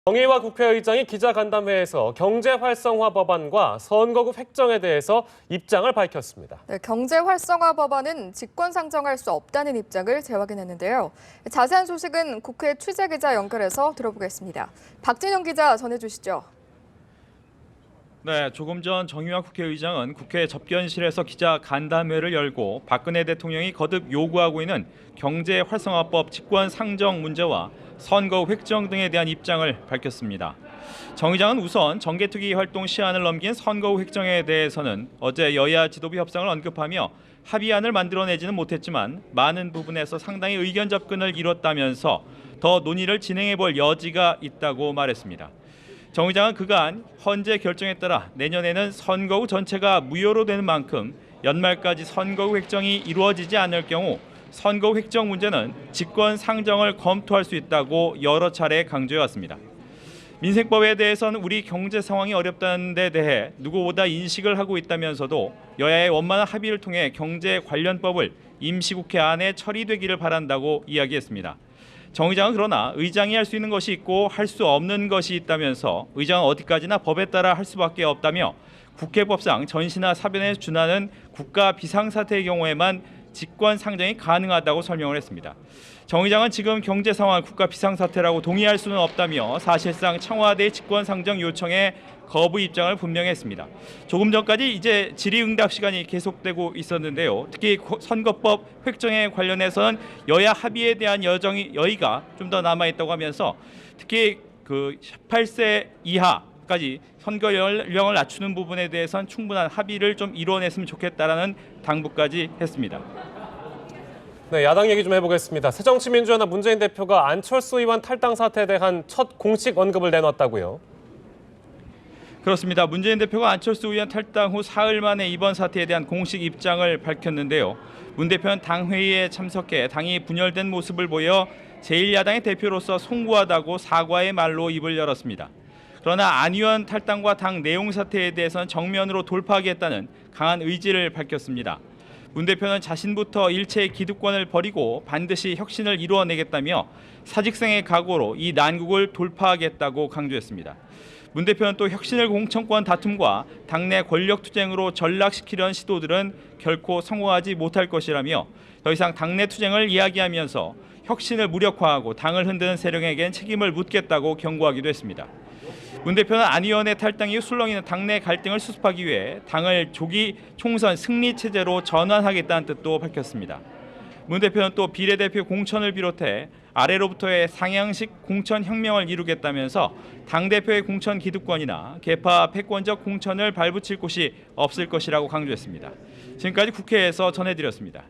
정의와 국회의장이 기자간담회에서 경제활성화 법안과 선거구 획정에 대해서 입장을 밝혔습니다. 네, 경제활성화 법안은 직권 상정할 수 없다는 입장을 재확인했는데요. 자세한 소식은 국회 취재기자 연결해서 들어보겠습니다. 박진영 기자 전해주시죠. 네, 조금 전 정의와 국회의장은 국회 접견실에서 기자간담회를 열고 박근혜 대통령이 거듭 요구하고 있는 경제활성화법 직권 상정 문제와 선거 획정 등에 대한 입장을 밝혔습니다. 정 의장은 우선 정개특위 활동 시한을 넘긴 선거 획정에 대해서는 어제 여야 지도부 협상을 언급하며 합의안을 만들어내지는 못했지만 많은 부분에서 상당히 의견 접근을 이뤘다면서 더 논의를 진행해볼 여지가 있다고 말했습니다. 정 의장은 그간 헌재 결정에 따라 내년에는 선거구 전체가 무효로 되는 만큼 연말까지 선거구 획정이 이루어지지 않을 경우 선거 획정 문제는 직권 상정을 검토할 수 있다고 여러 차례 강조해왔습니다. 민생법에 대해서는 우리 경제 상황이 어렵다는 데 대해 누구보다 인식을 하고 있다면서도 여야의 원만한 합의를 통해 경제 관련법을 임시국회 안에 처리되기를 바란다고 이야기했습니다. 정 의장은 그러나 의장이 할 수 있는 것이 있고 할 수 없는 것이 있다면서 의장은 어디까지나 법에 따라 할 수밖에 없다며 국회법상 전시나 사변에 준하는 국가 비상사태의 경우에만 직권 상정이 가능하다고 설명을 했습니다. 정 의장은 지금 경제 상황을 국가 비상사태라고 동의할 수는 없다며 사실상 청와대의 직권 상정 요청에 거부 입장을 분명히 했습니다. 조금 전까지 이제 질의응답 시간이 계속되고 있었는데요. 특히 선거법 획정에 관련해서는 여야 합의에 대한 여의가 좀 더 남아있다고 하면서 특히 18세 이하까지 선거 연령을 낮추는 부분에 대해서는 충분한 합의를 좀 이뤄냈으면 좋겠다라는 당부까지 했습니다. 네, 야당 얘기 좀 해보겠습니다. 새정치민주연합 문재인 대표가 안철수 의원 탈당 사태에 대한 첫 공식 언급을 내놨다고요. 그렇습니다. 문재인 대표가 안철수 의원 탈당 후 사흘 만에 이번 사태에 대한 공식 입장을 밝혔는데요. 문 대표는 당 회의에 참석해 당이 분열된 모습을 보여 제1야당의 대표로서 송구하다고 사과의 말로 입을 열었습니다. 그러나 안 의원 탈당과 당 내용 사태에 대해서는 정면으로 돌파하겠다는 강한 의지를 밝혔습니다. 문 대표는 자신부터 일체의 기득권을 버리고 반드시 혁신을 이루어내겠다며 사직생의 각오로 이 난국을 돌파하겠다고 강조했습니다. 문 대표는 또 혁신을 공천권 다툼과 당내 권력투쟁으로 전락시키려는 시도들은 결코 성공하지 못할 것이라며 더 이상 당내 투쟁을 이야기하면서 혁신을 무력화하고 당을 흔드는 세력에겐 책임을 묻겠다고 경고하기도 했습니다. 문 대표는 안 의원의 탈당 이후 술렁이는 당내 갈등을 수습하기 위해 당을 조기 총선 승리 체제로 전환하겠다는 뜻도 밝혔습니다. 문 대표는 또 비례대표 공천을 비롯해 아래로부터의 상향식 공천 혁명을 이루겠다면서 당대표의 공천 기득권이나 계파 패권적 공천을 발붙일 곳이 없을 것이라고 강조했습니다. 지금까지 국회에서 전해드렸습니다.